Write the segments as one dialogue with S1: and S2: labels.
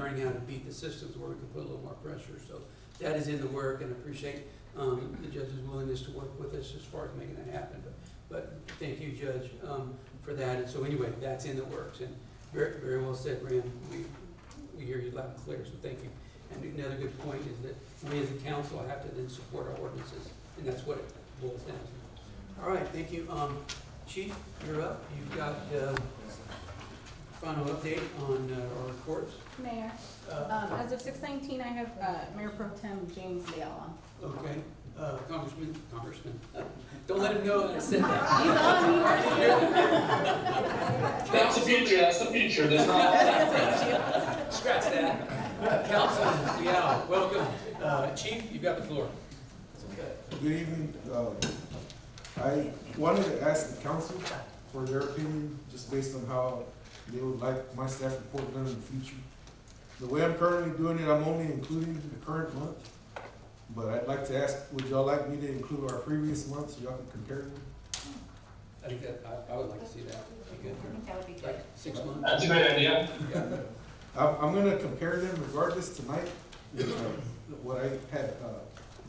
S1: learning how to beat the systems where we can put a little more pressure. So that is in the work, and I appreciate the judge's willingness to work with us as far as making that happen. But thank you, Judge, for that. And so anyway, that's in the works. And very, very well said, Ram. We hear you loud and clear, so thank you. And another good point is that we as a council have to then support our ordinances, and that's what it boils down to. All right, thank you. Chief, you're up. You've got final update on our reports.
S2: Mayor, as of 6/19, I have Mayor Pro Tem James Leal.
S1: Okay, Congressman, don't let him know that I said that.
S3: That's the future, that's the future, there's not.
S1: Scratch that. Councilman Leal, welcome. Chief, you've got the floor.
S4: Good evening. I wanted to ask the council for their opinion, just based on how they would like my staff report done in the future. The way I'm currently doing it, I'm only including the current month, but I'd like to ask, would y'all like me to include our previous months so y'all can compare them?
S1: I think that, I would like to see that. Be good.
S2: I think that would be good.
S1: Like 6 months?
S3: That's a great idea.
S1: Yeah.
S4: I'm gonna compare them regardless tonight with what I had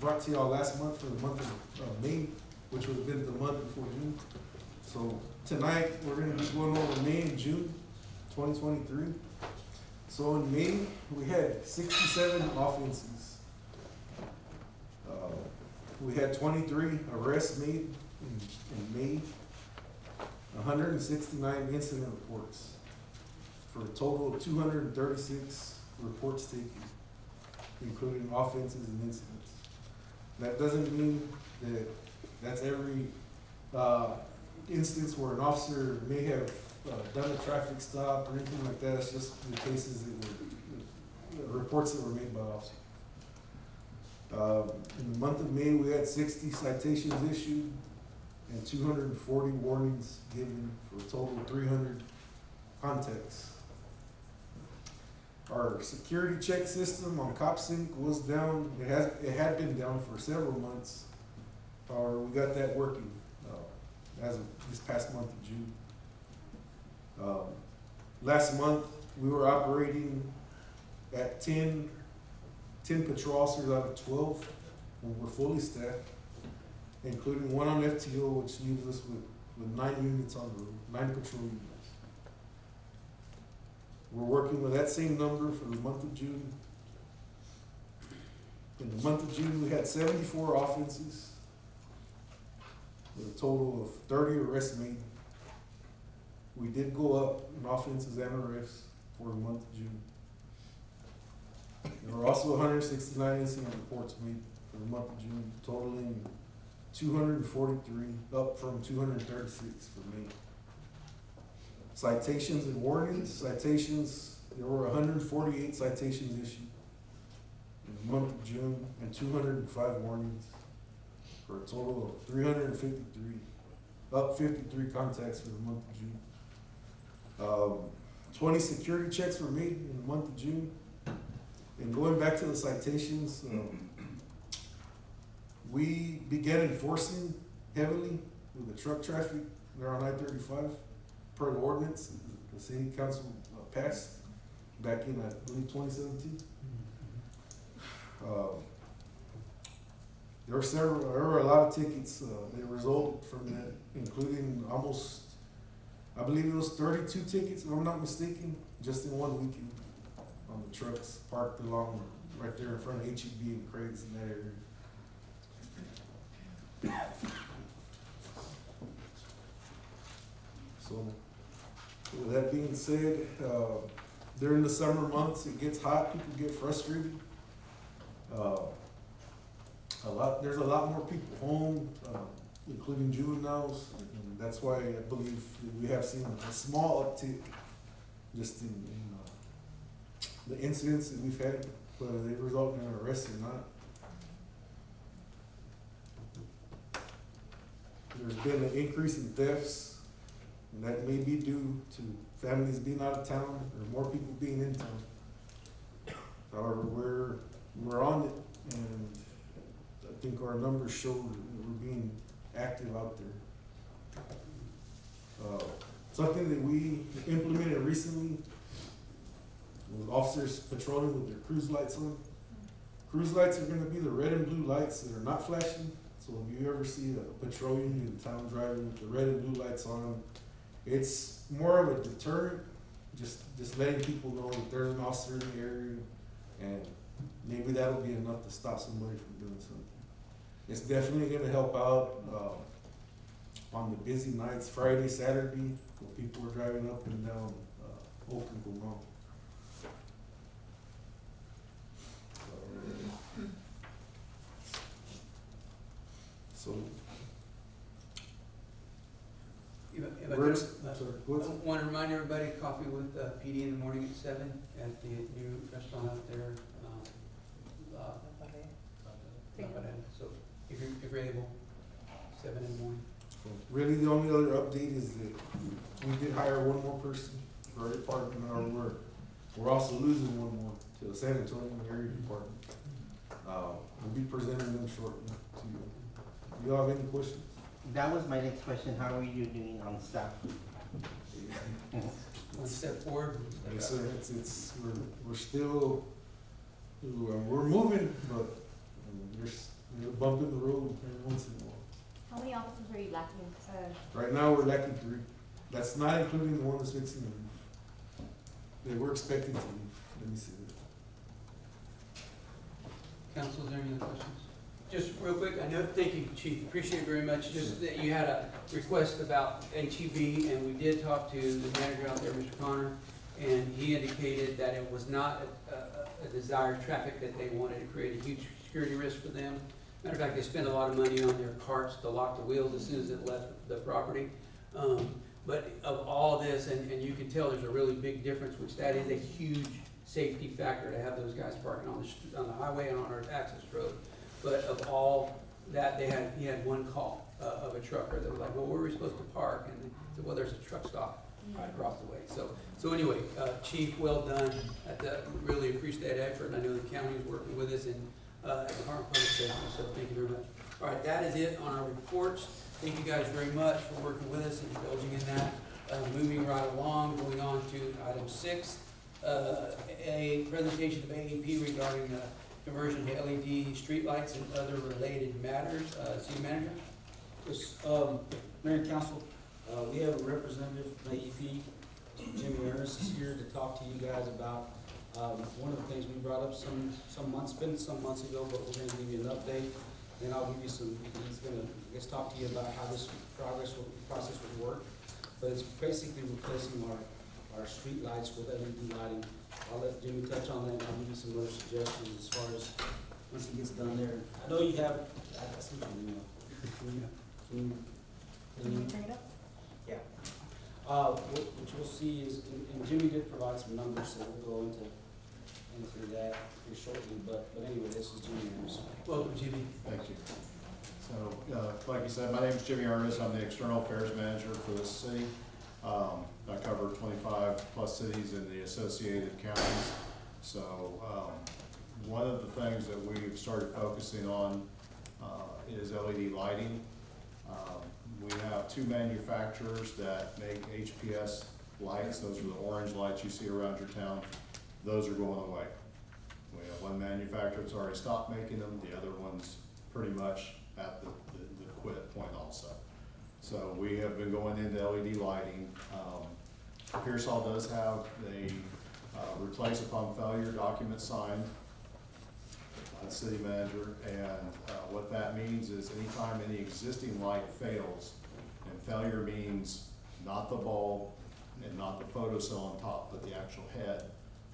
S4: brought to y'all last month for the month of May, which would have been the month before June. So tonight, we're gonna be going over May and June 2023. So in May, we had 67 offenses. We had 23 arrests made in May, 169 incident reports, for a total of 236 reports taken, including offenses and incidents. That doesn't mean that that's every instance where an officer may have done a traffic stop or anything like that. It's just the cases that were, reports that were made by officers. In the month of May, we had 60 citations issued and 240 warnings given for a total of 300 contacts. Our security check system on CopSync was down. It had been down for several months. However, we got that working as of this past month of June. Last month, we were operating at 10 patrol officers out of 12 when we're fully staffed, including one on FTO, which leaves us with 9 units on the road, 9 patrol units. We're working with that same number for the month of June. In the month of June, we had 74 offenses with a total of 30 arrests made. We did go up in offenses and arrests for the month of June. There were also 169 incident reports made for the month of June, totaling 243, up from 236 for May. Citations and warnings. Citations, there were 148 citations issued in the month of June and 205 warnings for a total of 353, up 53 contacts for the month of June. 20 security checks were made in the month of June. And going back to the citations, we began enforcing heavily with the truck traffic there on I-35 per the ordinance the city council passed back in, I believe, 2017. There were a lot of tickets that resulted from that, including almost, I believe it was 32 tickets, if I'm not mistaken, just in one weekend on the trucks parked along right there in front of HEB and Craig's in that area. So, with that being said, during the summer months, it gets hot, people get frustrated. There's a lot more people home, including juveniles, and that's why I believe we have seen a small uptick just in the incidents that we've had, whether they result in an arrest or not. There's been an increase in thefts, and that may be due to families being out of town or more people being in town. However, we're on it, and I think our numbers show that we're being active out there. Something that we implemented recently with officers patrolling with their cruise lights on. Cruise lights are gonna be the red and blue lights that are not flashing. So if you ever see a patrol unit in town driving with the red and blue lights on, it's more of a deterrent, just letting people know that there's an officer in the area, and maybe that'll be enough to stop somebody from doing something. It's definitely gonna help out, on the busy nights, Friday, Saturday, when people are driving up and down, Oakland Gomorrah. So,
S1: If I
S4: We're-
S1: could,
S4: sorry, what's-
S1: I want to remind everybody, coffee with PD in the morning at 7 at the new restaurant out there. So if you're able, 7 in the morning.
S4: really, the only other update is that we did hire one more person for our department, or we're also losing one more to the San Antonio area department. We'll be presenting them shortly to you. Do you have any questions?
S5: That was my next question. How are you doing on staff?
S1: One step forward.
S4: Yes, sir, we're still, we're moving, but there's a bump in the road every once in a while.
S6: How many officers are you lacking?
S4: Right now, we're lacking 3. That's not including the one that's fixing the roof. They were expecting to leave, let me see that.
S1: Council, is there any other questions? Just real quick, I know, thank you, Chief, appreciate it very much. Just that you had a request about HEB, and we did talk to the manager out there, Mr. Connor, and he indicated that it was not a desired traffic, that they wanted to create a huge security risk for them. Matter of fact, they spent a lot of money on their carts to lock the wheels as soon as it left the property. But of all this, and you can tell there's a really big difference, which that is a huge safety factor to have those guys parking on the highway and on our access road. But of all that, he had one call of a trucker that was like, well, where are we supposed to park? And they said, well, there's a truck stop right across the way. So anyway, Chief, well done. Really appreciate that effort. I know the county is working with us, and Department of Public Safety, so thank you very much. All right, that is it on our reports. Thank you guys very much for working with us and indulging in that. Moving right along, going on to item 6, a presentation of AEP regarding conversion to LED streetlights and other related matters. City Manager?
S7: Yes, Mayor and Council, we have a representative from AEP, Jimmy Ernest is here to talk to you guys about, one of the things we brought up some months ago, but we're gonna give you an update. Then I'll give you he's gonna, I guess, talk to you about how this process would work. But it's basically replacing our street lights with LED lighting. I'll let Jimmy touch on that, and I'll give you some other suggestions as far as, once he gets done there. I know you have, I see your email.
S2: Can you bring it up?
S7: Yeah. What you'll see is, and Jimmy did provide some numbers, so we'll go into that here shortly, but anyway, this is Jimmy Ernest.
S1: Welcome, Jimmy.
S8: Thank you. So, like you said, my name is Jimmy Ernest. I'm the External Affairs Manager for this city. I cover 25+ cities in the associated counties. So, one of the things that we've started focusing on is LED lighting. We have 2 manufacturers that make HPS lights. Those are the orange lights you see around your town. Those are going away. We have one manufacturer that's already stopped making them. The other one's pretty much at the quit point also. So we have been going into LED lighting. Pearsall does have a replace upon failure document signed by the city manager, and what that means is anytime any existing light fails, and failure means not the bulb and not the photocell on top, but the actual head,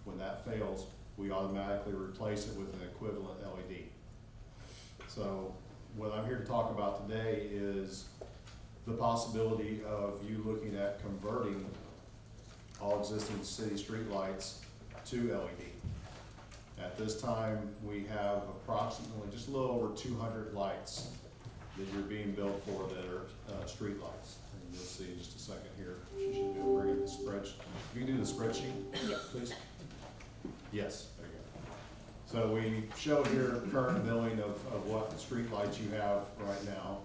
S8: when that fails, we automatically replace it with an equivalent LED. So what I'm here to talk about today is the possibility of you looking at converting all existing city streetlights to LED. At this time, we have approximately just a little over 200 lights that you're being billed for that are street lights. And you'll see in just a second here. She should be able to bring up the spreadsheet. If you can do the spreadsheet, please. Yes, there you go. So we show here current billing of what street lights you have right now.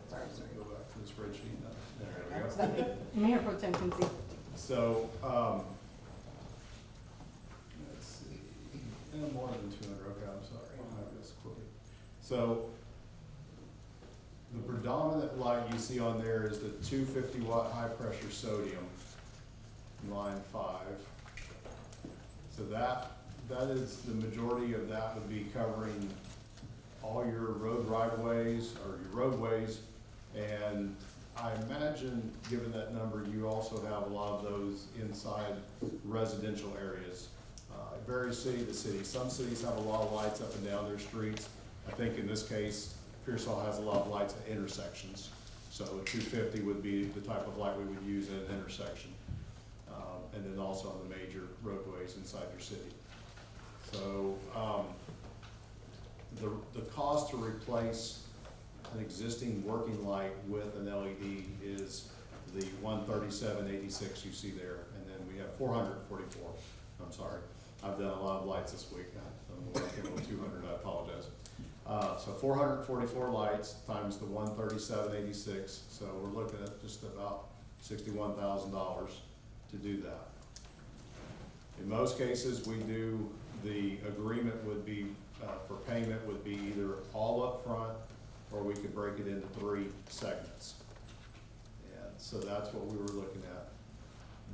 S8: Sorry. Go back to the spreadsheet. There we go.
S2: Mayor Pro Tem can see.
S8: So, So the predominant light you see on there is the 250-watt high-pressure sodium, line 5. So that is, the majority of that would be covering all your road right-of-ways or your roadways. And I imagine, given that number, you also have a lot of those inside residential areas. It varies city to city. Some cities have a lot of lights up and down their streets. I think in this case, Pearsall has a lot of lights at intersections. So a 250 would be the type of light we would use at an intersection. And then also on the major roadways inside your city. So the cost to replace an existing working light with an LED is the $137.86 you see there, and then we have 444. I'm sorry, I've done a lot of lights this week. I'm working on 200. I apologize. So 444 lights times the $137.86. So we're looking at just about $61,000 to do that. In most cases, we do, the agreement would be, for payment would be either all up front, or we could break it into 3 segments. And so that's what we were looking at.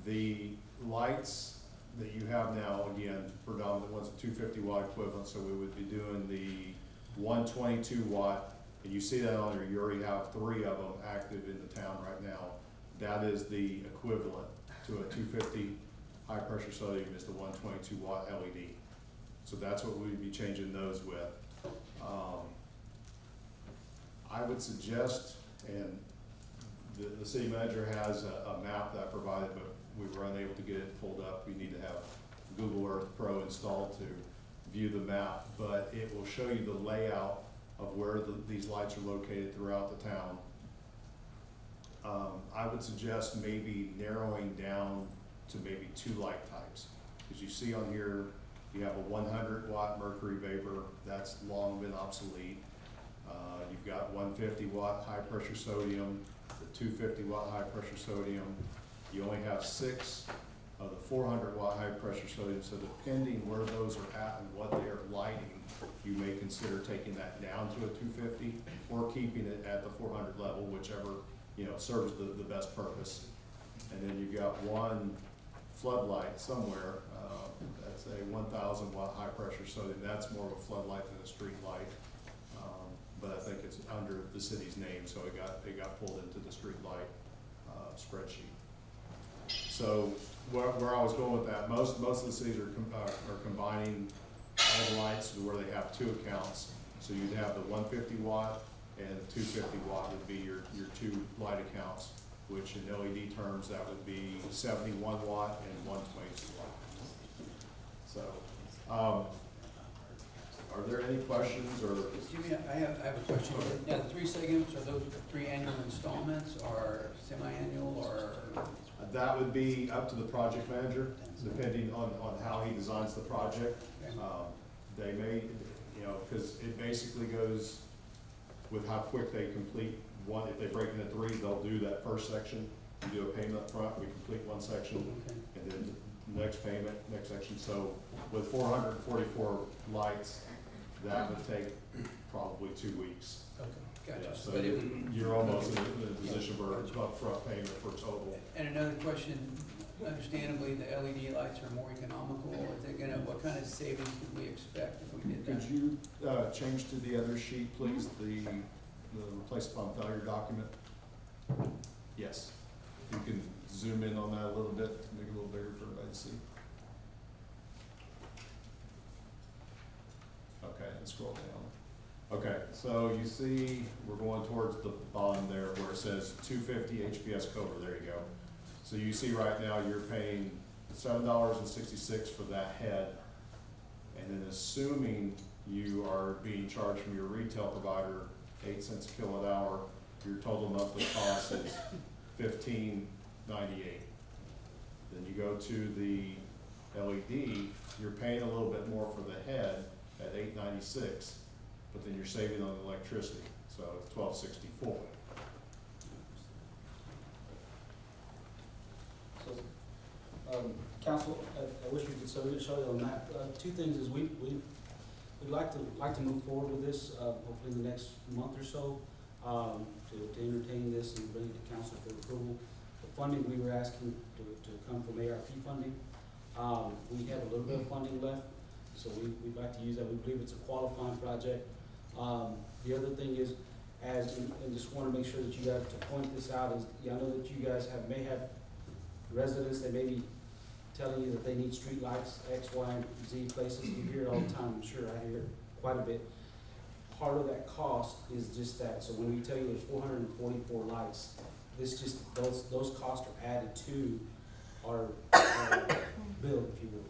S8: The lights that you have now, again, predominant one's a 250 watt equivalent, so we would be doing the 122 watt, and you see that on there, you already have 3 of them active in the town right now. That is the equivalent to a 250 high pressure sodium is the 122 watt LED. So that's what we'd be changing those with. I would suggest, and the city manager has a map that I provided, but we were unable to get it pulled up. We need to have Google Earth Pro installed to view the map, but it will show you the layout of where these lights are located throughout the town. I would suggest maybe narrowing down to maybe 2 light types. As you see on here, you have a 100 watt mercury vapor, that's long been obsolete. You've got 150 watt high pressure sodium, the 250 watt high pressure sodium. You only have 6 of the 400 watt high pressure sodium, so depending where those are at and what they are lighting, you may consider taking that down to a 250 or keeping it at the 400 level, whichever, you know, serves the best purpose. And then you've got 1 floodlight somewhere, that's a 1,000 watt high pressure sodium. That's more of a floodlight than a street light. But I think it's under the city's name, so it got pulled into the street light spreadsheet. So where I was going with that, most of the cities are combining all the lights to where they have 2 accounts. So you'd have the 150 watt and the 250 watt would be your 2 light accounts, which in LED terms, that would be 71 watt and 122 watt. So, are there any questions or?
S1: Jimmy, I have a question. Now, the 3 segments, are those 3 annual installments or semi-annual or?
S8: That would be up to the project manager, depending on how he designs the project.
S1: Okay.
S8: They may, you know, because it basically goes with how quick they complete one. If they break into 3, they'll do that first section. You do a payment up front, we complete 1 section,
S1: Okay.
S8: and then the next payment, next section. So with 444 lights, that would take probably 2 weeks.
S1: Okay, gotcha.
S8: Yeah, so
S1: But it would-
S8: you're almost in a position where it's upfront payment for total.
S1: And another question, understandably, the LED lights are more economical. Is it gonna, what kind of savings could we expect if we did that?
S8: Could you change to the other sheet, please, the replace upon failure document? Yes. You can zoom in on that a little bit, make it a little bigger for everybody to see. Okay, and scroll down. Okay, so you see, we're going towards the bottom there where it says 250 HPS Cobra, there you go. So you see right now you're paying $7.66 for that head. And then assuming you are being charged from your retail provider 8 cents a kilowatt hour, your total monthly cost is $15.98. Then you go to the LED, you're paying a little bit more for the head at $8.96, but then you're saving on electricity, so it's $12.64.
S7: So, council, I wish we could show you on that. 2 things is we we'd like to move forward with this, hopefully in the next month or so, to entertain this and bring it to council for approval. The funding, we were asking to come from ARP funding. We have a little bit of funding left, so we'd like to use that. We believe it's a qualifying project. The other thing is, and just wanna make sure that you guys, to point this out, is, I know that you guys may have residents that may be telling you that they need street lights, X, Y, and Z places. You hear it all the time, I'm sure I hear it quite a bit. Part of that cost is just that. So when we tell you there's 444 lights, those costs are added to our bill, if you will.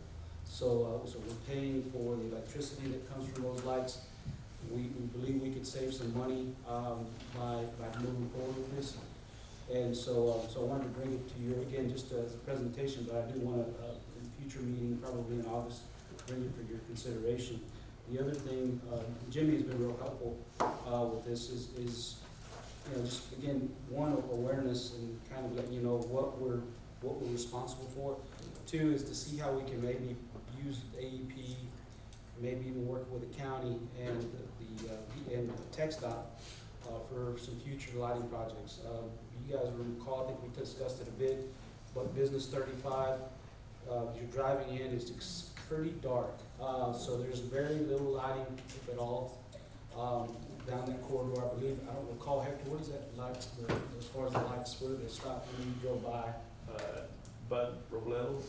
S7: So we're paying for the electricity that comes from those lights. We believe we could save some money by moving forward with this. And so I wanted to bring it to you again, just as a presentation, but I do want to, in a future meeting, probably in August, bring it for your consideration. The other thing, Jimmy has been real helpful with this is, you know, just again, one, awareness and kind of letting you know what we're responsible for. Two is to see how we can maybe use AEP, maybe even work with the county and the TxDOT for some future lighting projects. You guys recall, I think we discussed it a bit, but Business 35, you're driving in, it's pretty dark. So there's very little lighting, if at all, down that corridor. I believe, I don't recall, Hector, what is that lights, as far as the lights, where do they stop when you go by?
S9: Bud Robledo's.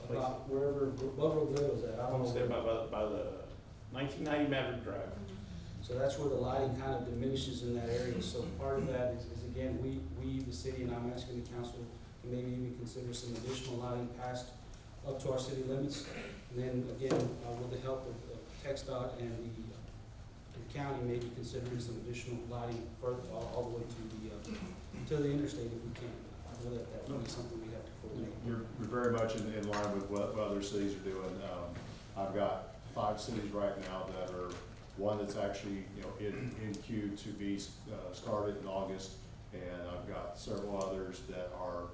S7: About wherever Bud Robledo's at, I don't know.
S9: Say by the 1990 Maverick Drive.
S7: So that's where the lighting kind of diminishes in that area. So part of that is again, we, the city, and I'm asking the council to maybe even consider some additional lighting past up to our city limits. And then again, with the help of TxDOT and the county, maybe considering some additional lighting further, all the way to the interstate if we can. I know that would be something we have to coordinate.
S8: You're very much in line with what other cities are doing. I've got 5 cities right now that are, one that's actually, you know, in queue to be started in August, and I've got several others that are,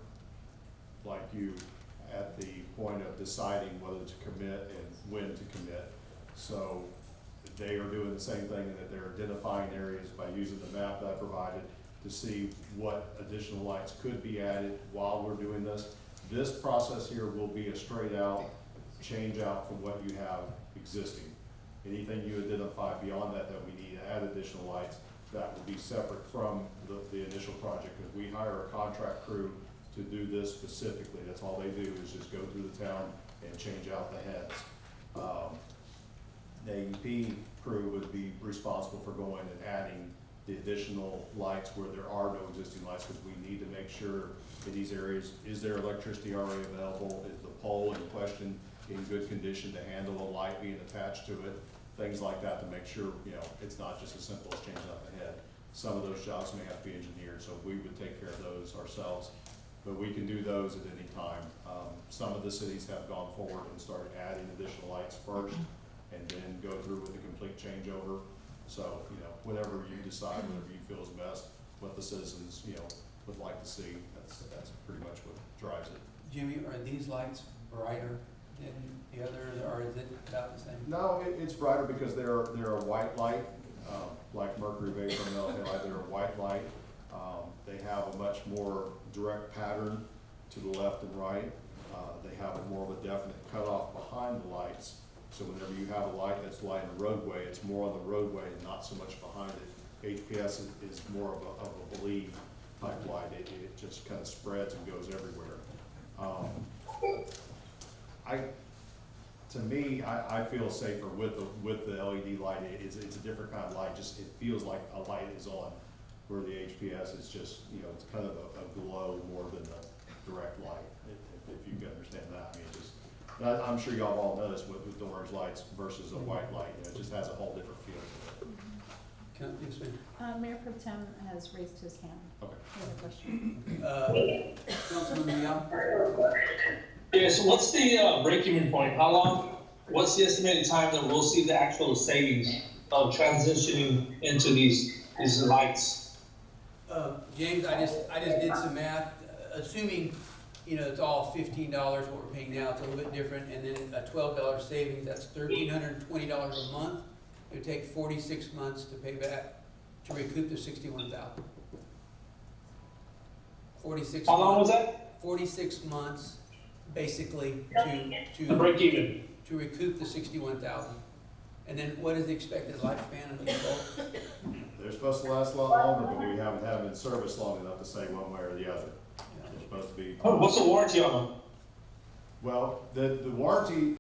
S8: like you, at the point of deciding whether to commit and when to commit. So they are doing the same thing, in that they're identifying areas by using the map that I provided to see what additional lights could be added while we're doing this. This process here will be a straight out change out from what you have existing. Anything you identify beyond that we need to add additional lights, that will be separate from the initial project, because we hire a contract crew to do this specifically. That's all they do, is just go through the town and change out the heads. The AEP crew would be responsible for going and adding the additional lights where there are no existing lights, because we need to make sure in these areas, is there electricity already available? Is the pole in question in good condition to handle a light being attached to it? Things like that, to make sure, you know, it's not just as simple as changing out the head. Some of those jobs may have to be engineered, so we would take care of those ourselves, but we can do those at any time. Some of the cities have gone forward and started adding additional lights first, and then go through with the complete changeover. So, you know, whatever you decide, whatever you feel is best, what the citizens, you know, would like to see, that's pretty much what drives it.
S1: Jimmy, are these lights brighter than the other, or is it about the same?
S8: No, it's brighter because they're a white light, like Mercury Vapor and LA, they're a white light. They have a much more direct pattern to the left and right. They have a more of a definite cutoff behind the lights. So whenever you have a light that's lighting a roadway, it's more on the roadway and not so much behind it. HPS is more of a bleed type light. It just kind of spreads and goes everywhere. To me, I feel safer with the LED light. It's a different kind of light. Just, it feels like a light is on, where the HPS is just, you know, it's kind of a glow more than a direct light, if you can understand that. I mean, it just, I'm sure y'all all noticed with the orange lights versus a white light, you know, it just has a whole different feel to it.
S1: Yes, ma'am.
S2: Mayor Pro Tem has raised his hand.
S8: Okay.
S2: He has a question.
S1: Councilman Leon?
S3: Yeah, so what's the break-even point? How long, what's the estimated time that we'll see the actual savings of transitioning into these lights?
S1: James, I just did some math, assuming, you know, it's all $15 what we're paying now, it's a little bit different, and then a $12 savings, that's $1,320 a month it would take 46 months to pay back, to recoup the 61,000. 46
S3: How long was
S1: months,
S3: that?
S1: 46 months, basically,
S3: To break even.
S1: to recoup the 61,000. And then what is the expected lifespan of these bolts?
S8: They're supposed to last a lot longer, but we haven't had them in service long enough to say one way or the other. They're supposed to be,
S3: What's the warranty on them?
S8: well, the warranty